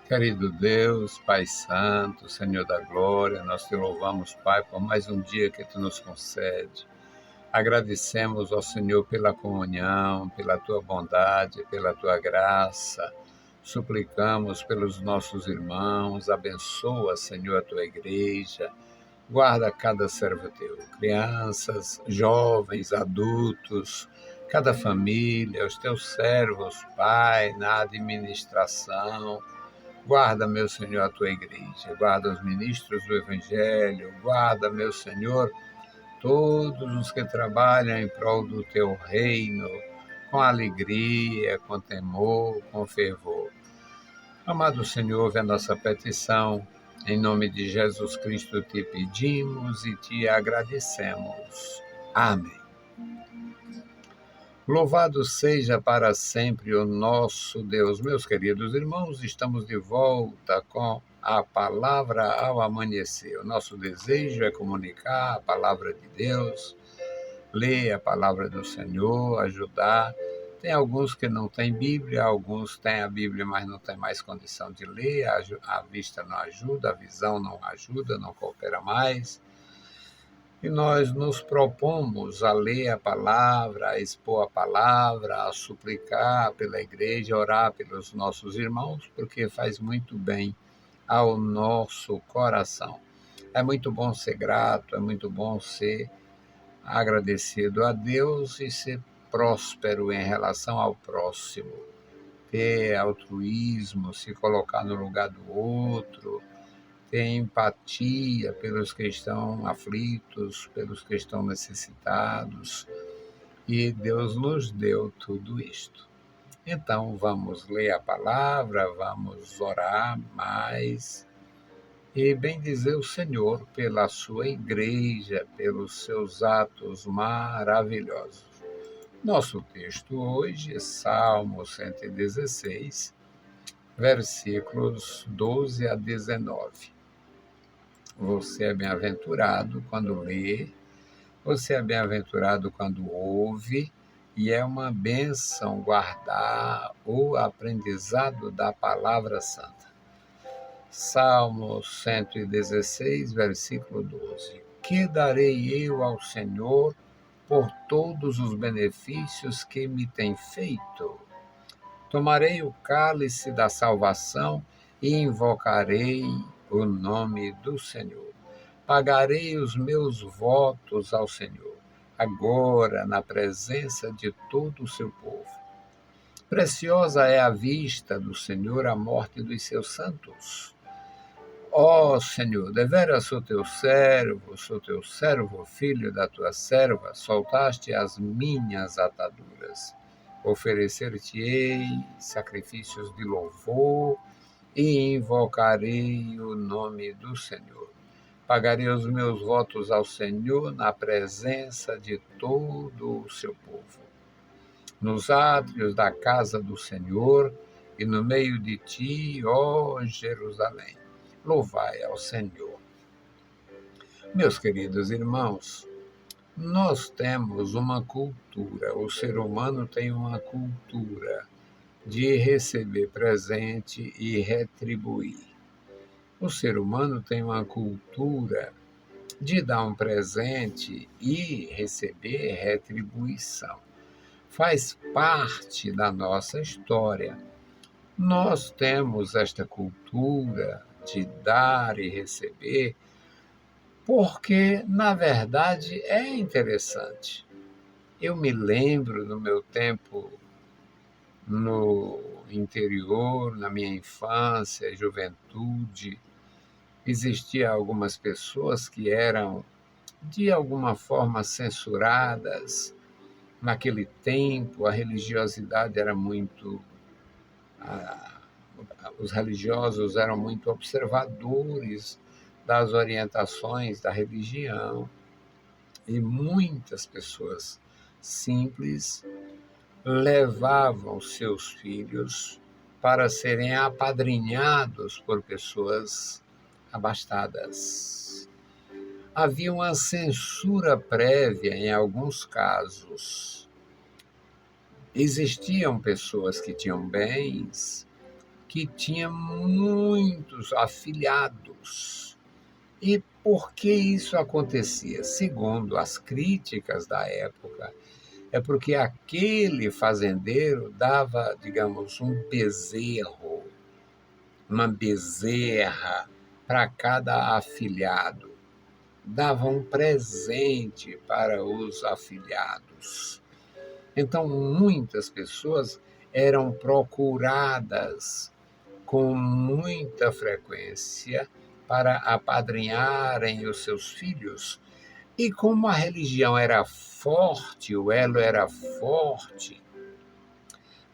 Querido Deus, Pai Santo, Senhor da Glória, nós te louvamos, Pai, por mais um dia que tu nos concede. Agradecemos ao Senhor pela comunhão, pela tua bondade, pela tua graça. Suplicamos pelos nossos irmãos, abençoa, Senhor, a tua igreja. Guarda cada servo teu, crianças, jovens, adultos, cada família, os teus servos, Pai, na administração. Guarda, meu Senhor, a tua igreja, guarda os ministros do Evangelho, guarda, meu Senhor, todos os que trabalham em prol do teu reino, com alegria, com temor, com fervor. Amado Senhor, ouve a nossa petição, em nome de Jesus Cristo te pedimos e te agradecemos. Amém. Louvado seja para sempre o nosso Deus. Meus queridos irmãos, estamos de volta com a palavra ao amanhecer. O nosso desejo é comunicar a palavra de Deus, ler a palavra do Senhor, ajudar. Tem alguns que não têm Bíblia, alguns têm a Bíblia, mas não têm mais condição de ler, a vista não ajuda, a visão não ajuda, não coopera mais. E nós nos propomos a ler a palavra, a expor a palavra, a suplicar pela igreja, orar pelos nossos irmãos, porque faz muito bem ao nosso coração. É muito bom ser grato, é muito bom ser agradecido a Deus e ser próspero em relação ao próximo. Ter altruísmo, se colocar no lugar do outro, ter empatia pelos que estão aflitos, pelos que estão necessitados. E Deus nos deu tudo isto. Então, vamos ler a palavra, vamos orar mais e bendizer o Senhor pela sua igreja, pelos seus atos maravilhosos. Nosso texto hoje é Salmo 116, versículos 12 a 19. Você é bem-aventurado quando lê, você é bem-aventurado quando ouve, e é uma bênção guardar o aprendizado da palavra santa. Salmo 116, versículo 12. Que darei eu ao Senhor por todos os benefícios que me tem feito? Tomarei o cálice da salvação e invocarei o nome do Senhor. Pagarei os meus votos ao Senhor, agora na presença de todo o seu povo. Preciosa é a vista do Senhor a morte dos seus santos. Ó Senhor, deveras sou teu servo, filho da tua serva, soltaste as minhas ataduras. Oferecer-te-ei sacrifícios de louvor e invocarei o nome do Senhor. Pagarei os meus votos ao Senhor na presença de todo o seu povo. Nos átrios da casa do Senhor e no meio de ti, ó Jerusalém. Louvai ao Senhor. Meus queridos irmãos, nós temos uma cultura, o ser humano tem uma cultura de receber presente e retribuir. O ser humano tem uma cultura de dar um presente e receber retribuição. Faz parte da nossa história. Nós temos esta cultura de dar e receber porque, na verdade, é interessante. Eu me lembro no meu tempo no interior, na minha infância e juventude, existiam algumas pessoas que eram, de alguma forma, censuradas. Naquele tempo, a religiosidade era muito... Os religiosos eram muito observadores das orientações da religião e muitas pessoas simples levavam seus filhos para serem apadrinhados por pessoas abastadas. Havia uma censura prévia em alguns casos. Existiam pessoas que tinham bens, que tinha muitos afilhados. E por que isso acontecia? Segundo as críticas da época, é porque aquele fazendeiro dava, digamos, um bezerro, uma bezerra para cada afilhado. Dava um presente para os afilhados. Então, muitas pessoas eram procuradas com muita frequência para apadrinharem os seus filhos. E como a religião era forte, o elo era forte,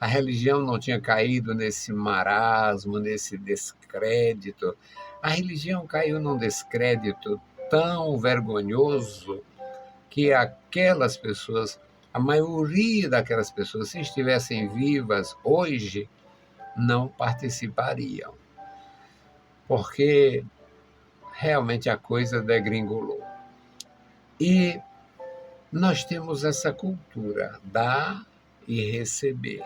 a religião não tinha caído nesse marasmo, nesse descrédito. A religião caiu num descrédito tão vergonhoso que aquelas pessoas, a maioria daquelas pessoas, se estivessem vivas hoje, não participariam, porque realmente a coisa degringolou. E nós temos essa cultura, dar e receber,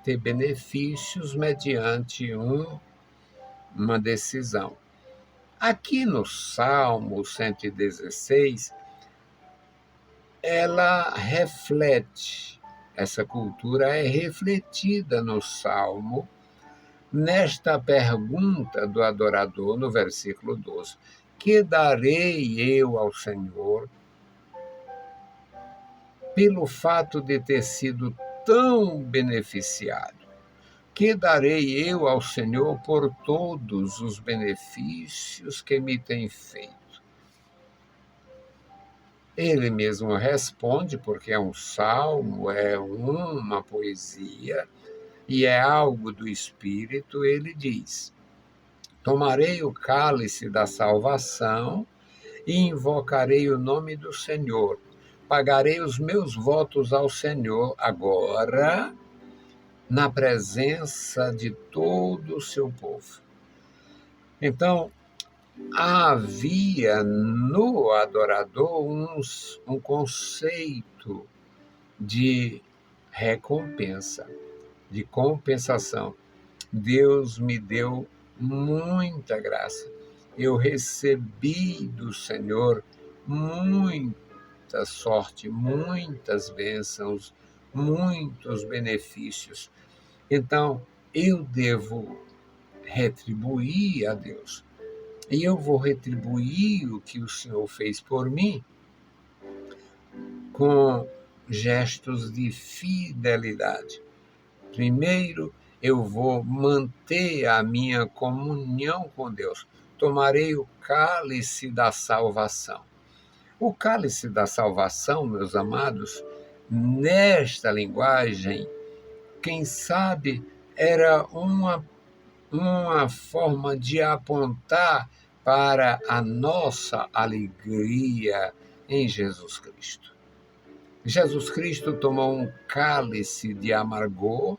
ter benefícios mediante uma decisão. Aqui no Salmo 116, ela reflete, essa cultura é refletida no Salmo, nesta pergunta do adorador, no versículo 12: que darei eu ao Senhor pelo fato de ter sido tão beneficiado? Que darei eu ao Senhor por todos os benefícios que me tem feito? Ele mesmo responde, porque é um salmo, é uma poesia e é algo do Espírito. Ele diz: tomarei o cálice da salvação e invocarei o nome do Senhor. Pagarei os meus votos ao Senhor agora, na presença de todo o seu povo. Então, havia no adorador um conceito de recompensa, de compensação. Deus me deu muita graça. Eu recebi do Senhor muita sorte, muitas bênçãos, muitos benefícios. Então, eu devo retribuir a Deus. E eu vou retribuir o que o Senhor fez por mim com gestos de fidelidade. Primeiro, eu vou manter a minha comunhão com Deus. Tomarei o cálice da salvação. O cálice da salvação, meus amados, nesta linguagem, quem sabe era uma forma de apontar para a nossa alegria em Jesus Cristo. Jesus Cristo tomou um cálice de amargor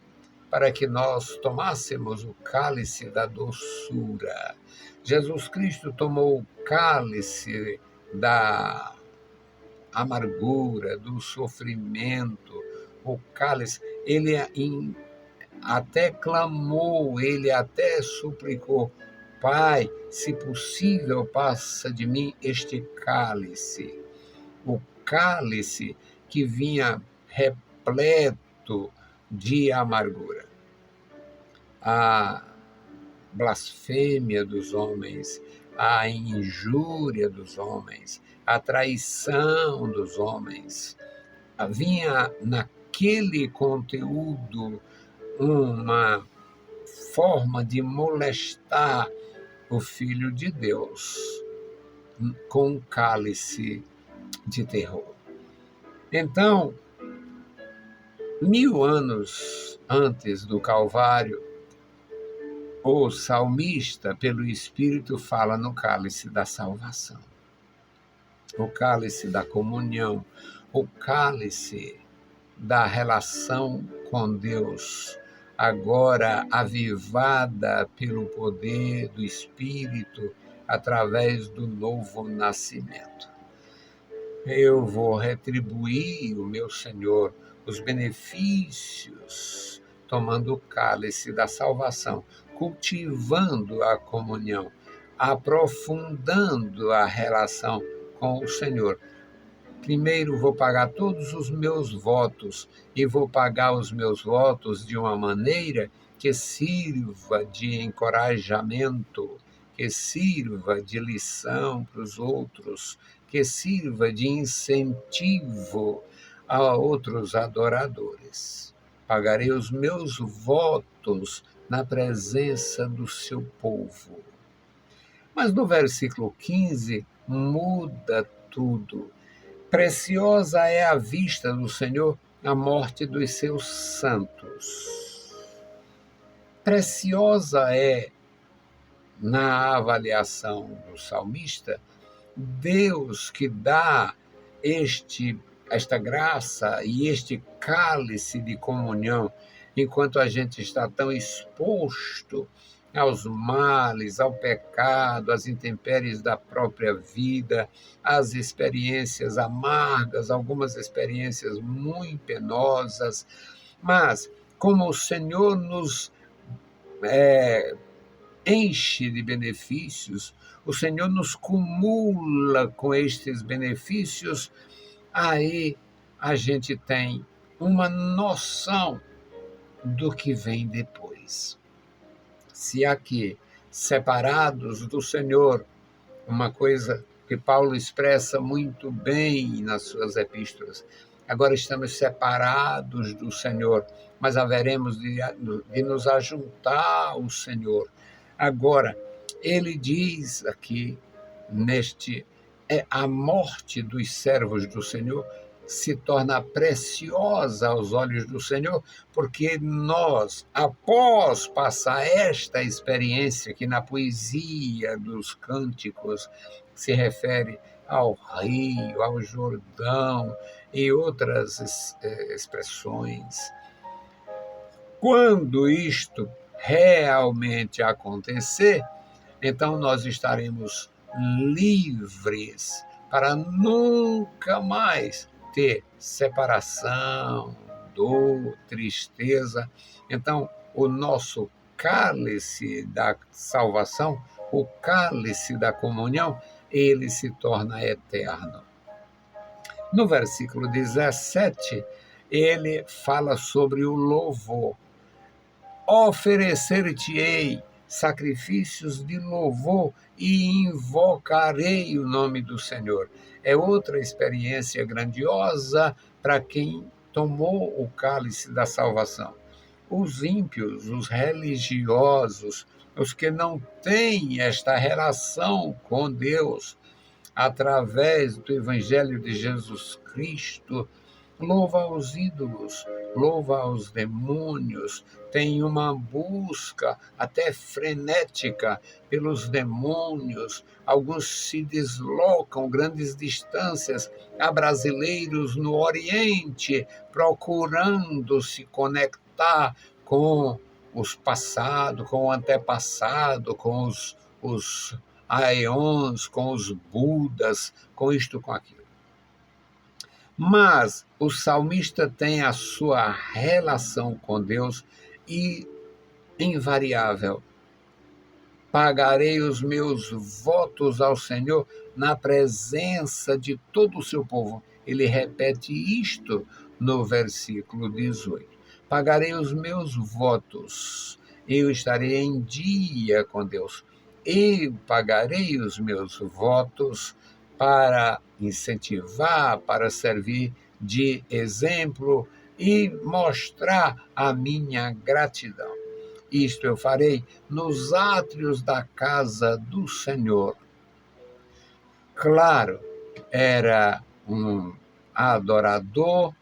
para que nós tomássemos o cálice da doçura. Jesus Cristo tomou o cálice da amargura, do sofrimento, o cálice. Ele até clamou, ele até suplicou: Pai, se possível, passa de mim este cálice. O cálice que vinha repleto de amargura. A blasfêmia dos homens, a injúria dos homens, a traição dos homens. Havia naquele conteúdo uma forma de molestar o Filho de Deus com um cálice de terror. Então, 1000 anos antes do Calvário, o salmista, pelo Espírito, fala no cálice da salvação, o cálice da comunhão, o cálice da relação com Deus, agora avivada pelo poder do Espírito através do novo nascimento. Eu vou retribuir o meu Senhor os benefícios tomando o cálice da salvação, cultivando a comunhão, aprofundando a relação com o Senhor. Primeiro, vou pagar todos os meus votos e vou pagar os meus votos de uma maneira que sirva de encorajamento, que sirva de lição para os outros, que sirva de incentivo a outros adoradores. Pagarei os meus votos na presença do seu povo. Mas no versículo 15 muda tudo. Preciosa é a vista do Senhor a morte dos seus santos. Preciosa é, na avaliação do salmista, Deus que dá esta graça e este cálice de comunhão, enquanto a gente está tão exposto aos males, ao pecado, às intempéries da própria vida, às experiências amargas, algumas experiências muito penosas, mas como o Senhor nos enche de benefícios, o Senhor nos cumula com estes benefícios, aí a gente tem uma noção do que vem depois. Se aqui, separados do Senhor, uma coisa que Paulo expressa muito bem nas suas epístolas, agora estamos separados do Senhor, mas haveremos de nos ajuntar ao Senhor. Agora, ele diz aqui, a morte dos servos do Senhor se torna preciosa aos olhos do Senhor, porque nós, após passar esta experiência, que na poesia dos cânticos se refere ao rio, ao Jordão e outras expressões, quando isto realmente acontecer, então nós estaremos livres para nunca mais ter separação, dor, tristeza. Então, o nosso cálice da salvação, o cálice da comunhão, ele se torna eterno. No versículo 17, ele fala sobre o louvor. Oferecer-te-ei sacrifícios de louvor e invocarei o nome do Senhor. É outra experiência grandiosa para quem tomou o cálice da salvação. Os ímpios, os religiosos, os que não têm esta relação com Deus através do Evangelho de Jesus Cristo, louva aos ídolos, louva aos demônios, tem uma busca até frenética pelos demônios. Alguns se deslocam grandes distâncias. Há brasileiros no Oriente procurando se conectar com os passados, com o antepassado, com os aeons, com os Budas, com isto, com aquilo. Mas o salmista tem a sua relação com Deus e, invariável, pagarei os meus votos ao Senhor na presença de todo o seu povo. Ele repete isto no versículo 18. Pagarei os meus votos, eu estarei em dia com Deus. Eu pagarei os meus votos para incentivar, para servir de exemplo e mostrar a minha gratidão. Isto eu farei nos átrios da casa do Senhor. Claro, era um adorador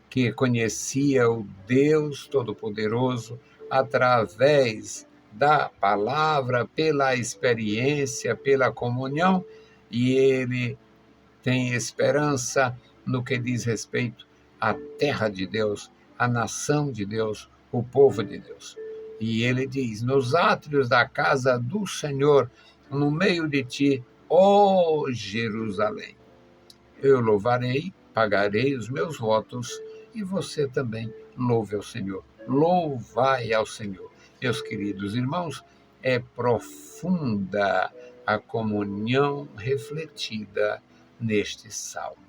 que conhecia o Deus Todo-Poderoso através da palavra, pela experiência, pela comunhão, e ele tem esperança no que diz respeito à terra de Deus, à nação de Deus, o povo de Deus. E ele diz, nos átrios da casa do Senhor, no meio de ti, ó Jerusalém, eu louvarei, pagarei os meus votos, e você também louve ao Senhor. Louvai ao Senhor. Meus queridos irmãos, é profunda a comunhão refletida neste salmo.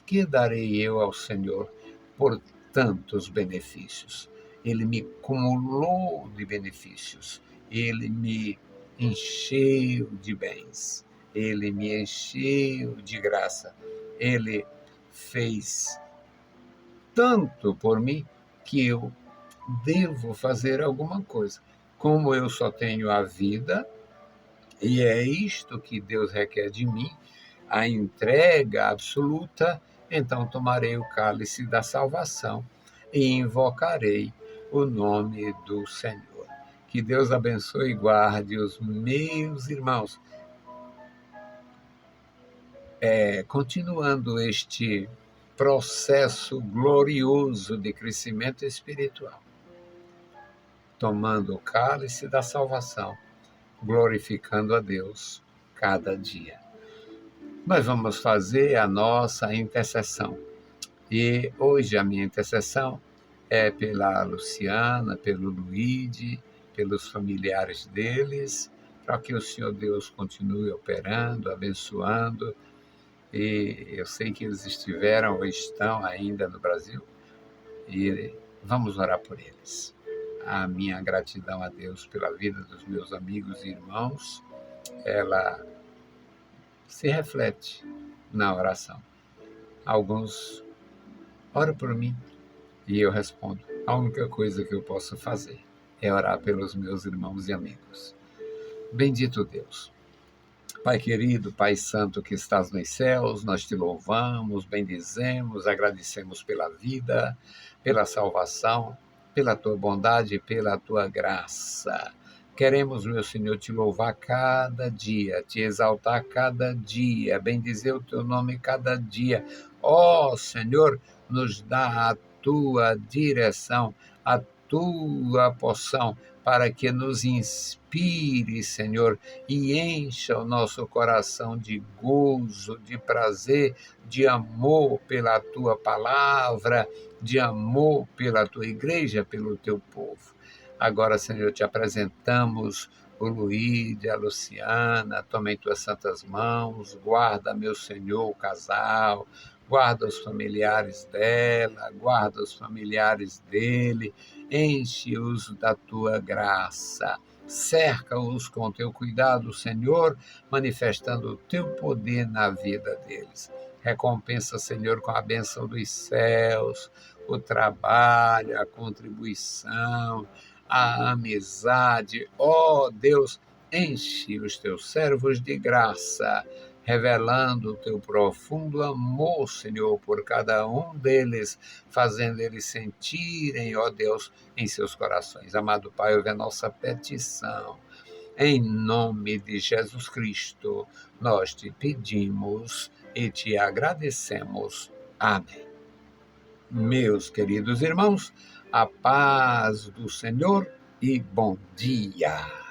Que darei eu ao Senhor por tantos benefícios? Ele me cumulou de benefícios, ele me encheu de bens, ele me encheu de graça, ele fez tanto por mim que eu devo fazer alguma coisa. Como eu só tenho a vida, e é isto que Deus requer de mim, a entrega absoluta, então tomarei o cálice da salvação e invocarei o nome do Senhor. Que Deus abençoe e guarde os meus irmãos. Continuando este processo glorioso de crescimento espiritual, tomando o cálice da salvação, glorificando a Deus cada dia. Nós vamos fazer a nossa intercessão. E hoje a minha intercessão é pela Luciana, pelo Luíde, pelos familiares deles, para que o Senhor Deus continue operando, abençoando. E eu sei que eles estiveram ou estão ainda no Brasil, e vamos orar por eles. A minha gratidão a Deus pela vida dos meus amigos e irmãos, ela se reflete na oração. Alguns oram por mim e eu respondo. A única coisa que eu posso fazer é orar pelos meus irmãos e amigos. Bendito Deus. Pai querido, Pai santo que estás nos céus, nós te louvamos, bendizemos, agradecemos pela vida, pela salvação, pela tua bondade e pela tua graça. Queremos, meu Senhor, te louvar cada dia, te exaltar cada dia, bendizer o teu nome cada dia. Ó Senhor, nos dá a tua direção, a tua porção, para que nos inspire, Senhor, e encha o nosso coração de gozo, de prazer, de amor pela tua palavra, de amor pela tua igreja, pelo teu povo. Agora, Senhor, te apresentamos o Luíde, a Luciana, toma em tuas santas mãos, guarda, meu Senhor, o casal, guarda os familiares dela, guarda os familiares dele, enche-os da tua graça, cerca-os com teu cuidado, Senhor, manifestando o teu poder na vida deles. Recompensa, Senhor, com a bênção dos céus, o trabalho, a contribuição, a amizade. Ó Deus, enche os teus servos de graça, revelando o teu profundo amor, Senhor, por cada um deles, fazendo eles sentirem, ó Deus, em seus corações. Amado Pai, ouve a nossa petição. Em nome de Jesus Cristo, nós te pedimos e te agradecemos. Amém. Meus queridos irmãos, a paz do Senhor e bom dia.